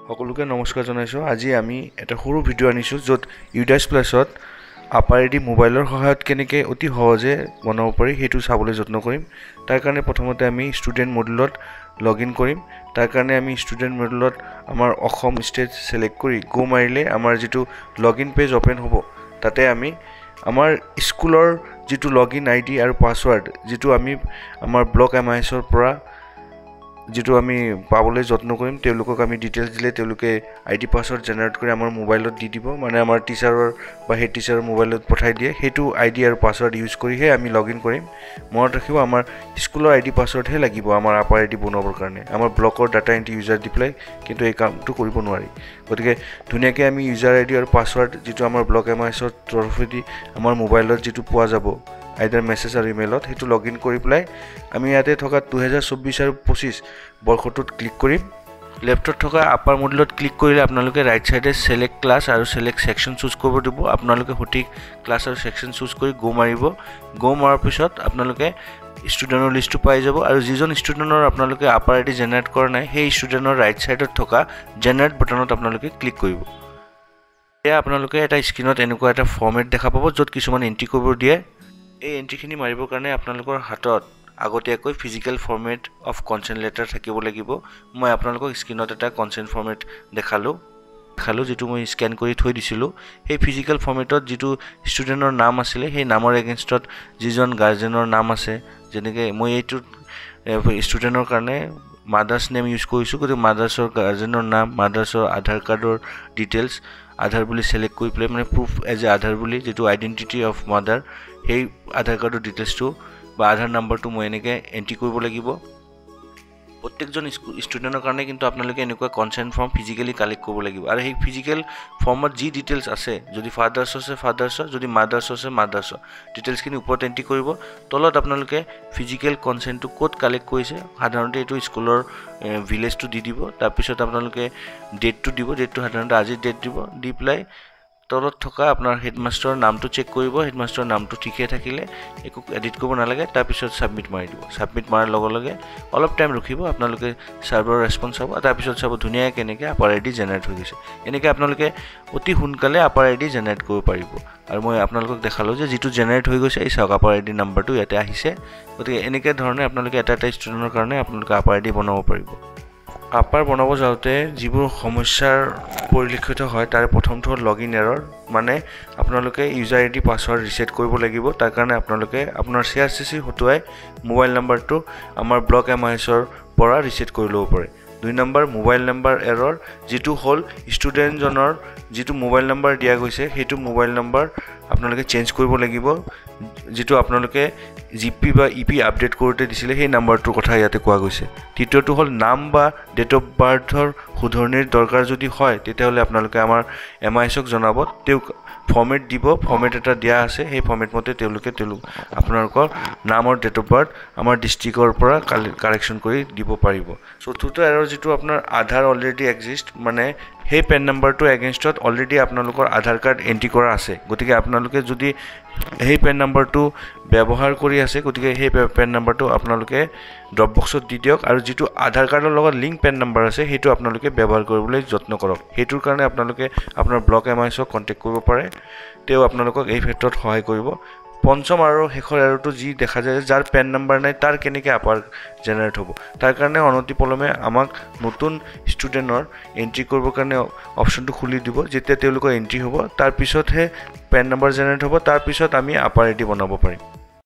সকলোকে নমস্কাৰ জনাইছোঁ। আজি আমি এটা সৰু ভিডিঅ' আনিছোঁ য'ত ইউডাইছ প্লাছত আপাৰ এডি মোবাইলৰ সহায়ত কেনেকৈ অতি সহজে বনাব পাৰি সেইটো চাবলৈ যত্ন কৰিম। তাৰ কাৰণে প্ৰথমতে আমি ষ্টুডেণ্ট মডুলত লগ ইন কৰিম। তাৰ কাৰণে আমি ষ্টুডেণ্ট মডুলত আমাৰ অসম ষ্টেট ছিলেক্ট কৰি গো মাৰিলে আমাৰ যিটো লগ ইন পেজ অ'পেন হ'ব, তাতে আমি আমাৰ স্কুলৰ যিটো লগ ইন আই ডি আৰু পাছৱাৰ্ড যিটো আমি আমাৰ ব্লক MISৰ পৰা যেটো আমি পাবলৈ যত্ন কৰিম, তেওঁলোকক আমি ডিটেইলছ দিলে তেওঁলোকে আইডি পাছৱৰ্ড জেনাৰেট কৰি আমাৰ মোবাইলত দি দিব, মানে আমাৰ টিচাৰৰ বা হেড টিচাৰৰ মোবাইলত পঠাই দিয়ে। সেইটো আইডি আৰু পাছৱৰ্ড ইউজ কৰিহে আমি লগ ইন কৰিম। মনত ৰাখিব, আমাৰ স্কুলৰ আইডি পাছৱৰ্ডহে লাগিব আমাৰ আপাৰ আইডি বনাবৰ কাৰণে। আমাৰ ব্লকৰ ডাটা এণ্ট্ৰি ইউজাৰ দি পেলাই কিন্তু এই কামটো কৰিব নোৱাৰি। গতিকে ধুনীয়াকৈ আমি ইউজাৰ আইডি আৰু পাছৱৰ্ড যিটো আমাৰ ব্লক MISৰ তৰফেদি আমাৰ মোবাইলত যিটো পোৱা যাব আইডাৰ মেছেজ আৰু ইমেইলত, সেইটো লগ ইন কৰি পেলাই আমি ইয়াতে থকা 2024 আৰু 25 বৰ্ষটোত ক্লিক কৰিম। লেফ্টত থকা আপাৰ মডুলত ক্লিক কৰিলে আপোনালোকে ৰাইট চাইডে ছিলেক্ট ক্লাছ আৰু ছিলেক্ট ছেকশ্যন চুজ কৰিব দিব। আপোনালোকে সঠিক ক্লাছ আৰু ছেকশ্যন চুজ কৰি গো মাৰিব। গো মাৰাৰ পিছত আপোনালোকে ষ্টুডেণ্টৰ লিষ্টটো পাই যাব, আৰু যিজন ষ্টুডেণ্টৰ আপোনালোকে আপাৰ আইডি জেনেৰেট কৰা নাই সেই ষ্টুডেণ্টৰ ৰাইট চাইডত থকা জেনেৰেট বাটনত আপোনালোকে ক্লিক কৰিব। এতিয়া আপোনালোকে এটা স্ক্ৰীনত এনেকুৱা এটা ফৰ্মেট দেখা পাব য'ত কিছুমান এণ্ট্ৰি কৰিব দিয়ে। এই এণ্ট্ৰিখিনি মাৰিবৰ কাৰণে আপোনালোকৰ হাতত আগতীয়াকৈ physical format of consent letter থাকিব লাগিব। মই আপোনালোকক স্ক্ৰীনত এটা কনচেণ্ট ফৰ্মেট দেখালোঁ যিটো মই স্কেন কৰি থৈ দিছিলোঁ। সেই ফিজিকেল ফৰ্মেটত যিটো ষ্টুডেণ্টৰ নাম আছিলে সেই নামৰ এগেইনষ্টত যিজন গাৰ্জেনৰ নাম আছে, যেনেকৈ মই এইটো ষ্টুডেণ্টৰ কাৰণে মাদাৰ্ছ নেম ইউজ কৰিছোঁ, গতিকে মাদাৰ্ছৰ গাৰ্জেনৰ নাম, মাদাৰ্ছৰ আধাৰ কাৰ্ডৰ ডিটেইলছ, আধাৰ বুলি ছিলেক্ট কৰি পেলাই মানে প্ৰুফ এজ এ আধাৰ বুলি যিটো আইডেণ্টিটি অফ মাদাৰ, সেই আধাৰ কাৰ্ডৰ ডিটেইলছটো বা আধাৰ নাম্বাৰটো মই এনেকৈ এণ্ট্ৰি কৰিব লাগিব। প্ৰত্যেকজন ষ্টুডেণ্টৰ কাৰণে কিন্তু আপোনালোকে এনেকুৱা কনচেণ্ট ফৰ্ম ফিজিকেলি কালেক্ট কৰিব লাগিব, আৰু সেই ফিজিকেল ফৰ্মত যি ডিটেইলছ আছে, যদি ফাদাৰ্ছ আছে ফাদাৰ্ছৰ, যদি মাদাৰ্ছ আছে মাদাৰ্ছৰ ডিটেইলছখিনি ওপৰত এণ্ট্ৰি কৰিব। তলত আপোনালোকে ফিজিকেল কনচেণ্টটো ক'ত কালেক্ট কৰিছে, সাধাৰণতে এইটো স্কুলৰ ভিলেজটো দি দিব। তাৰপিছত আপোনালোকে ডেটটো দিব, ডেটটো সাধাৰণতে আজিৰ ডেট দিব, দি পেলাই তলত থকা আপোনাৰ হেডমাষ্টাৰৰ নামটো চেক কৰিব। হেডমাষ্টাৰৰ নামটো ঠিকে থাকিলে একো এডিট কৰিব নালাগে। তাৰপিছত ছাবমিট মাৰি দিব। ছাবমিট মাৰাৰ লগে লগে অলপ টাইম ৰখিব, আপোনালোকে ছাৰ্ভাৰৰ ৰেছপন্স চাব, তাৰপিছত চাব ধুনীয়াকৈ কেনেকৈ আপাৰ আইডি জেনেৰেট হৈ গৈছে। এনেকৈ আপোনালোকে অতি সোনকালে আপাৰ আইডি জেনেৰেট কৰিব পাৰিব। আৰু মই আপোনালোকক দেখালোঁ যে যিটো জেনেৰেট হৈ গৈছে, এই চাওক আপাৰ আইডি নাম্বাৰটো ইয়াতে আহিছে। গতিকে এনেকৈ ধৰণে আপোনালোকে এটা ষ্টুডেণ্টৰ কাৰণে আপোনালোকে আপাৰ আইডি বনাব পাৰিব। আপাৰ বনাব যাওঁতে যিবোৰ সমস্যাৰ পৰিলক্ষিত হয় তাৰে প্ৰথমটো হ'ল লগ ইন এৰৰ, মানে আপোনালোকে ইউজাৰ আইডি পাছৱৰ্ড ৰিছেট কৰিব লাগিব। তাৰ কাৰণে আপোনালোকে আপোনাৰ CRCC হতুৱাই মোবাইল নাম্বাৰটো আমাৰ ব্লক MISৰ পৰা ৰিছেট কৰি ল'ব পাৰে। 2 নম্বৰ মোবাইল নাম্বাৰ এৰৰ, যিটো হ'ল ষ্টুডেণ্টজনৰ যিটো মোবাইল নাম্বাৰ দিয়া গৈছে সেইটো মোবাইল নাম্বাৰ আপোনালোকে চেঞ্জ কৰিব লাগিব, যিটো আপোনালোকে GP বা EP আপডেট কৰোঁতে দিছিলে সেই নাম্বাৰটোৰ কথা ইয়াতে কোৱা গৈছে। তৃতীয়টো হ'ল নাম বা ডেট অফ বাৰ্থৰ শুধৰণিৰ দৰকাৰ যদি হয় তেতিয়াহ'লে আপোনালোকে আমাৰ MISক জনাব, তেওঁক ফৰ্মেট দিব, ফৰ্মেট এটা দিয়া আছে, সেই ফৰ্মেট মতে তেওঁলোকে আপোনালোকৰ নাম আৰু ডেট অফ বাৰ্থ আমাৰ ডিষ্ট্ৰিক্টৰ পৰা কাৰেকশ্যন কৰি দিব পাৰিব। চতুৰ্থ এৰৰ যিটো আপোনাৰ আধাৰ অলৰেডি এক্সিষ্ট, মানে সেই পেন নাম্বাৰটো এগেইনষ্টত অলৰেডি আপোনালোকৰ আধাৰ কাৰ্ড এণ্ট্ৰি কৰা আছে। গতিকে আপোনালোকে যদি সেই পেন নাম্বাৰটো ব্যৱহাৰ কৰি আছে, গতিকে সেই পেন নাম্বাৰটো আপোনালোকে ড্ৰপ বক্সত দি দিয়ক, আৰু যিটো আধাৰ কাৰ্ডৰ লগত লিংক পেন নাম্বাৰ আছে সেইটো আপোনালোকে ব্যৱহাৰ কৰিবলৈ যত্ন কৰক। সেইটোৰ কাৰণে আপোনালোকে আপোনাৰ ব্লক MISক কণ্টেক্ট কৰিব পাৰে, তেওঁ আপোনালোকক এই ক্ষেত্ৰত সহায় কৰিব। পঞ্চম আৰু শেষৰ এৰৰটো যি দেখা যায়, যাৰ পেন নাম্বাৰ নাই তাৰ কেনেকৈ আপাৰ জেনেৰেট হ'ব। তাৰ কাৰণে অনতিপলমে আমাক নতুন ষ্টুডেণ্টৰ এণ্ট্ৰি কৰিবৰ কাৰণে অপশ্যনটো খুলি দিব। যেতিয়া তেওঁলোকৰ এণ্ট্ৰি হ'ব তাৰপিছতহে পেন নাম্বাৰ জেনেৰেট হ'ব, তাৰপিছত আমি আপাৰ আইডি বনাব পাৰিম।